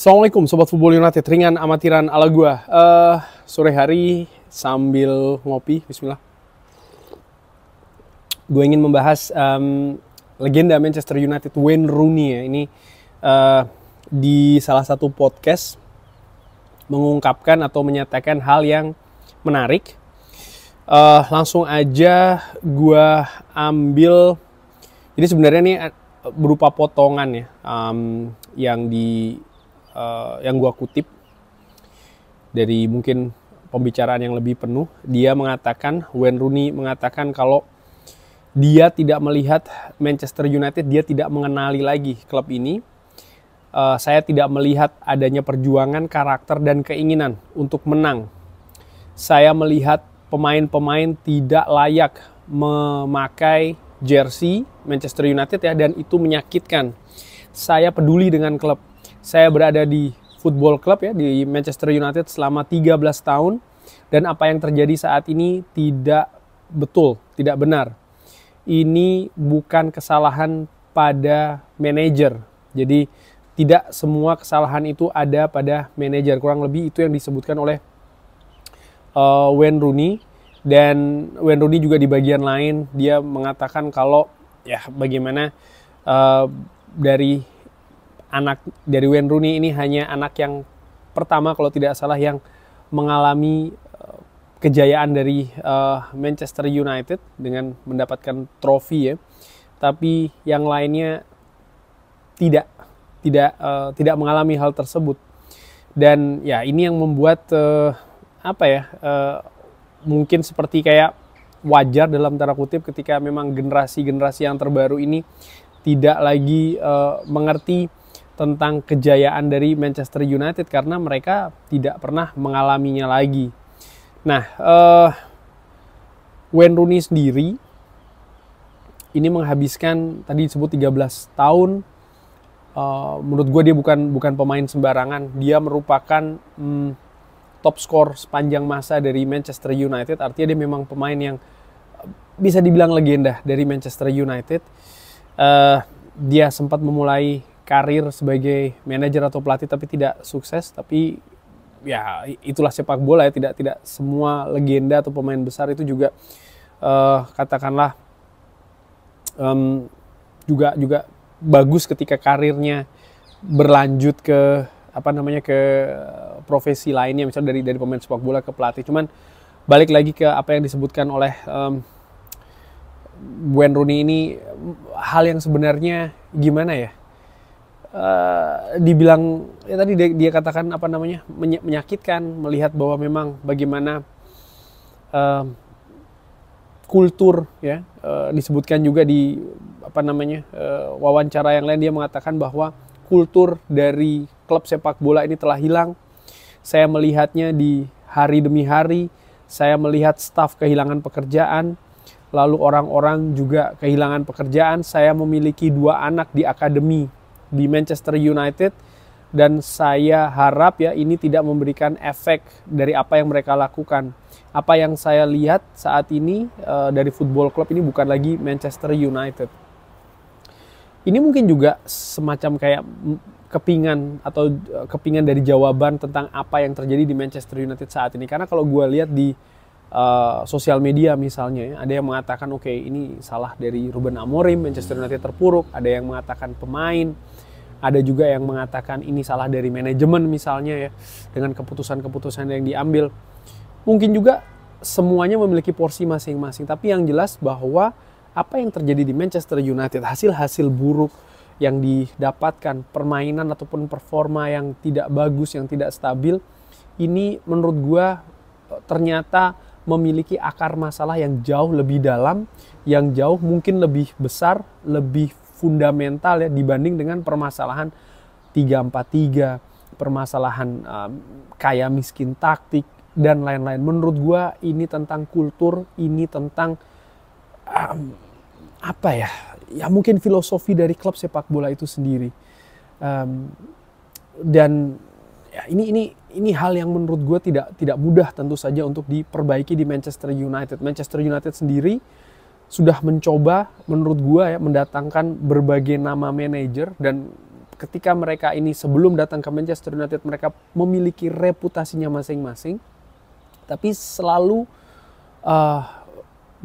Assalamualaikum Sobat Football United, ringan amatiran ala gua. Sore hari sambil ngopi, bismillah. Gue ingin membahas legenda Manchester United, Wayne Rooney ya. Ini di salah satu podcast mengungkapkan atau menyatakan hal yang menarik. Langsung aja gua ambil, ini sebenarnya nih berupa potongan ya, yang gua kutip dari mungkin pembicaraan yang lebih penuh. Dia mengatakan, Wayne Rooney mengatakan kalau dia tidak melihat Manchester United, dia tidak mengenali lagi klub ini. Saya tidak melihat adanya perjuangan, karakter, dan keinginan untuk menang. Saya melihat pemain-pemain tidak layak memakai jersey Manchester United ya, dan itu menyakitkan. Saya peduli dengan klub. Saya berada di football club ya, di Manchester United selama 13 tahun. Dan apa yang terjadi saat ini tidak betul, tidak benar. Ini bukan kesalahan pada manajer. Jadi tidak semua kesalahan itu ada pada manajer. Kurang lebih itu yang disebutkan oleh Wayne Rooney. Dan Wayne Rooney juga di bagian lain dia mengatakan kalau ya bagaimana dari Wayne Rooney ini hanya anak yang pertama kalau tidak salah yang mengalami kejayaan dari Manchester United dengan mendapatkan trofi ya, tapi yang lainnya tidak mengalami hal tersebut. Dan ya ini yang membuat mungkin seperti kayak wajar dalam tanda kutip ketika memang generasi-generasi yang terbaru ini tidak lagi mengerti tentang kejayaan dari Manchester United karena mereka tidak pernah mengalaminya lagi. Nah, Wayne Rooney sendiri ini menghabiskan tadi disebut 13 tahun. Menurut gue dia bukan pemain sembarangan. Dia merupakan top skor sepanjang masa dari Manchester United. Artinya dia memang pemain yang bisa dibilang legenda dari Manchester United. Dia sempat memulai karir sebagai manajer atau pelatih tapi tidak sukses. Tapi ya itulah sepak bola ya, tidak semua legenda atau pemain besar itu juga katakanlah juga bagus ketika karirnya berlanjut ke ke profesi lainnya, misalnya dari pemain sepak bola ke pelatih. Cuman balik lagi ke apa yang disebutkan oleh Wayne Rooney ini, hal yang sebenarnya gimana ya? Dibilang ya tadi dia katakan menyakitkan melihat bahwa memang bagaimana kultur ya, disebutkan juga di wawancara yang lain. Dia mengatakan bahwa kultur dari klub sepak bola ini telah hilang. Saya melihatnya di hari demi hari. Saya melihat staf kehilangan pekerjaan, lalu orang-orang juga kehilangan pekerjaan. Saya memiliki 2 anak di akademi di Manchester United, dan saya harap ya ini tidak memberikan efek dari apa yang mereka lakukan. Apa yang saya lihat saat ini dari football club ini bukan lagi Manchester United. Ini mungkin juga semacam kayak kepingan dari jawaban tentang apa yang terjadi di Manchester United saat ini. Karena kalau gue lihat di sosial media misalnya ya, ada yang mengatakan oke, ini salah dari Ruben Amorim, Manchester United terpuruk. Ada yang mengatakan pemain, ada juga yang mengatakan ini salah dari manajemen misalnya ya, dengan keputusan-keputusan yang diambil. Mungkin juga semuanya memiliki porsi masing-masing, tapi yang jelas bahwa apa yang terjadi di Manchester United, hasil-hasil buruk yang didapatkan, permainan ataupun performa yang tidak bagus, yang tidak stabil, ini menurut gua ternyata memiliki akar masalah yang jauh lebih dalam, yang jauh mungkin lebih besar, lebih fundamental ya, dibanding dengan permasalahan 3-4-3, permasalahan kaya miskin taktik dan lain-lain. Menurut gua ini tentang kultur, ini tentang ya mungkin filosofi dari klub sepak bola itu sendiri. Dan ya ini hal yang menurut gue tidak mudah tentu saja untuk diperbaiki di Manchester United. Manchester United sendiri sudah mencoba menurut gue ya mendatangkan berbagai nama manajer dan ketika mereka ini sebelum datang ke Manchester United mereka memiliki reputasinya masing-masing, tapi selalu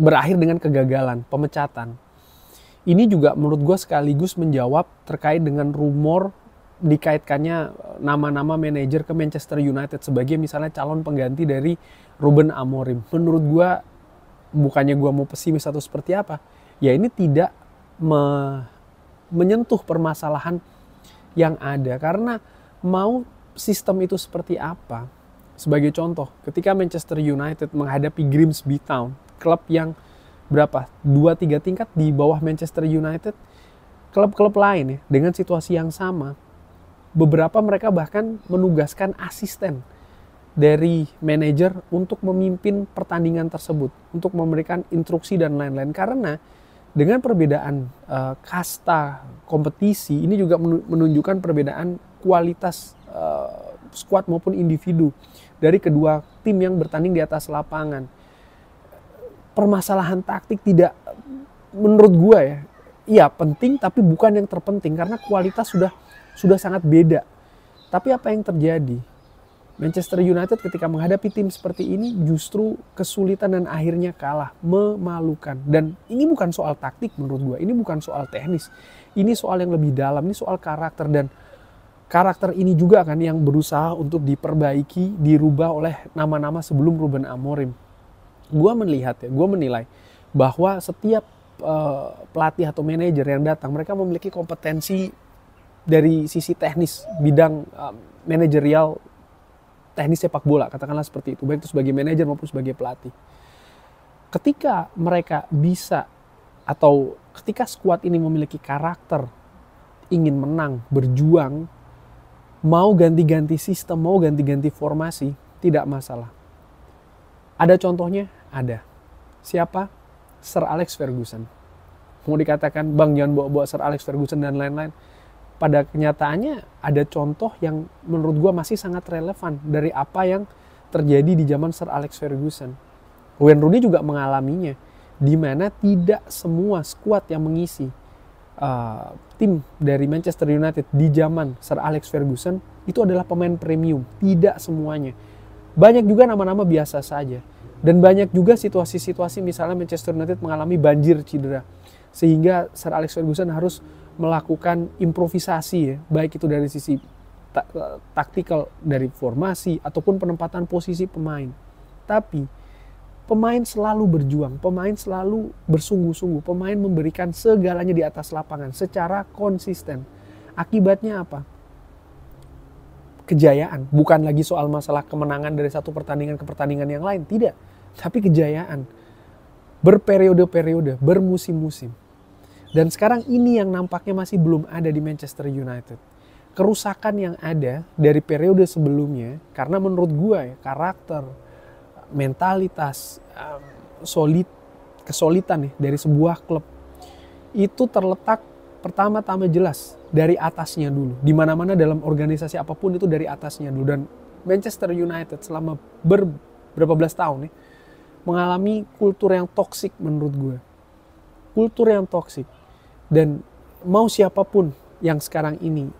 berakhir dengan kegagalan, pemecatan. Ini juga menurut gue sekaligus menjawab terkait dengan rumor dikaitkannya nama-nama manajer ke Manchester United sebagai misalnya calon pengganti dari Ruben Amorim. Menurut gue, bukannya gue mau pesimis atau seperti apa, ya ini tidak menyentuh permasalahan yang ada. Karena mau sistem itu seperti apa, sebagai contoh, ketika Manchester United menghadapi Grimsby Town, klub yang berapa? 2-3 tingkat di bawah Manchester United, klub-klub lain ya, dengan situasi yang sama, beberapa mereka bahkan menugaskan asisten dari manajer untuk memimpin pertandingan tersebut, untuk memberikan instruksi dan lain-lain. Karena dengan perbedaan kasta kompetisi, ini juga menunjukkan perbedaan kualitas skuad maupun individu dari kedua tim yang bertanding di atas lapangan. Permasalahan taktik tidak, menurut gue ya, iya penting tapi bukan yang terpenting karena kualitas sudah sangat beda. Tapi apa yang terjadi? Manchester United ketika menghadapi tim seperti ini justru kesulitan dan akhirnya kalah, memalukan. Dan ini bukan soal taktik menurut gue, ini bukan soal teknis. Ini soal yang lebih dalam, ini soal karakter, dan karakter ini juga kan yang berusaha untuk diperbaiki, dirubah oleh nama-nama sebelum Ruben Amorim. Gue menilai bahwa setiap pelatih atau manajer yang datang, mereka memiliki kompetensi dari sisi teknis, bidang manajerial, teknis sepak bola, katakanlah seperti itu, baik itu sebagai manajer maupun sebagai pelatih. Ketika mereka bisa, atau ketika skuad ini memiliki karakter, ingin menang, berjuang, mau ganti-ganti sistem, mau ganti-ganti formasi, tidak masalah. Ada contohnya? Ada. Siapa? Sir Alex Ferguson. Mau dikatakan, bang jangan bawa-bawa Sir Alex Ferguson dan lain-lain. Pada kenyataannya ada contoh yang menurut gue masih sangat relevan dari apa yang terjadi di zaman Sir Alex Ferguson. Wayne Rooney juga mengalaminya, di mana tidak semua skuad yang mengisi tim dari Manchester United di zaman Sir Alex Ferguson itu adalah pemain premium. Tidak semuanya. Banyak juga nama-nama biasa saja. Dan banyak juga situasi-situasi misalnya Manchester United mengalami banjir cedera. Sehingga Sir Alex Ferguson harus melakukan improvisasi ya. Baik itu dari sisi taktikal, dari formasi, ataupun penempatan posisi pemain. Tapi pemain selalu berjuang, pemain selalu bersungguh-sungguh, pemain memberikan segalanya di atas lapangan secara konsisten. Akibatnya apa? Kejayaan. Bukan lagi soal masalah kemenangan dari satu pertandingan ke pertandingan yang lain, tidak. Tapi kejayaan. Berperiode-periode, bermusim-musim. Dan sekarang ini yang nampaknya masih belum ada di Manchester United. Kerusakan yang ada dari periode sebelumnya, karena menurut gue ya, karakter, mentalitas, kesulitan nih dari sebuah klub, itu terletak pertama-tama jelas dari atasnya dulu. Di mana-mana dalam organisasi apapun itu dari atasnya dulu. Dan Manchester United selama berapa belas tahun nih, mengalami kultur yang toksik menurut gue. Kultur yang toksik. Dan mau siapapun yang sekarang ini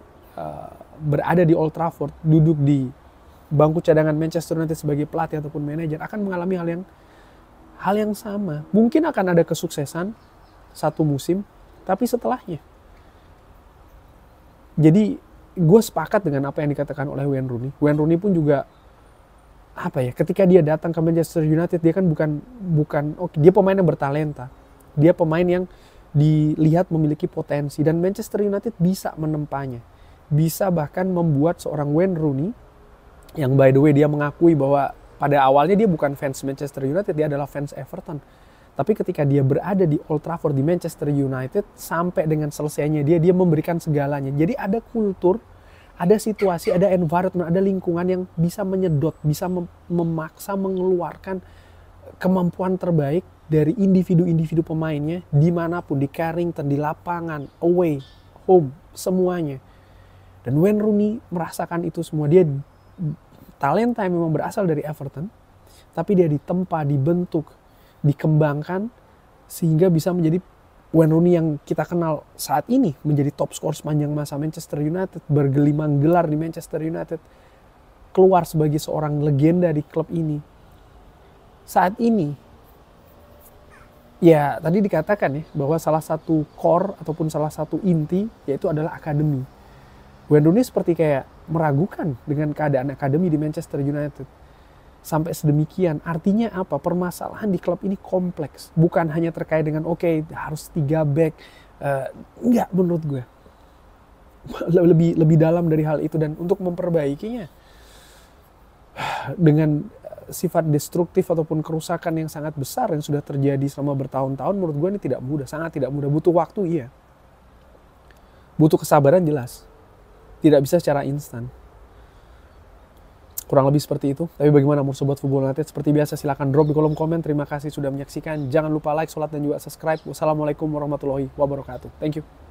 berada di Old Trafford, duduk di bangku cadangan Manchester United sebagai pelatih ataupun manajer, akan mengalami hal yang sama. Mungkin akan ada kesuksesan satu musim, tapi setelahnya. Jadi gue sepakat dengan apa yang dikatakan oleh Wayne Rooney. Wayne Rooney pun juga ketika dia datang ke Manchester United, dia kan bukan dia pemain yang bertalenta. Dia pemain yang dilihat memiliki potensi, dan Manchester United bisa menempanya. Bisa bahkan membuat seorang Wayne Rooney, yang by the way dia mengakui bahwa pada awalnya dia bukan fans Manchester United, dia adalah fans Everton. Tapi ketika dia berada di Old Trafford di Manchester United, sampai dengan selesainya dia memberikan segalanya. Jadi ada kultur, ada situasi, ada environment, ada lingkungan yang bisa menyedot, bisa memaksa mengeluarkan kemampuan terbaik dari individu-individu pemainnya dimanapun, di Carrington, di lapangan, away, home, semuanya. Dan Wayne Rooney merasakan itu semua. Dia talenta yang memang berasal dari Everton, tapi dia ditempa, dibentuk, dikembangkan sehingga bisa menjadi Wayne Rooney yang kita kenal saat ini menjadi top skor sepanjang masa Manchester United, bergelimang gelar di Manchester United, keluar sebagai seorang legenda di klub ini. Saat ini, ya tadi dikatakan ya bahwa salah satu core ataupun salah satu inti yaitu adalah akademi. Wayne Rooney seperti kayak meragukan dengan keadaan akademi di Manchester United. Sampai sedemikian, artinya apa? Permasalahan di klub ini kompleks. Bukan hanya terkait dengan harus 3 back. Enggak, menurut gue. Lebih dalam dari hal itu. Dan untuk memperbaikinya, dengan sifat destruktif ataupun kerusakan yang sangat besar yang sudah terjadi selama bertahun-tahun, menurut gue ini tidak mudah. Sangat tidak mudah. Butuh waktu, iya. Butuh kesabaran, jelas. Tidak bisa secara instan. Kurang lebih seperti itu. Tapi bagaimana menurut Sobat Football United? Seperti biasa silahkan drop di kolom komen. Terima kasih sudah menyaksikan. Jangan lupa like, sholat, dan juga subscribe. Wassalamualaikum warahmatullahi wabarakatuh. Thank you.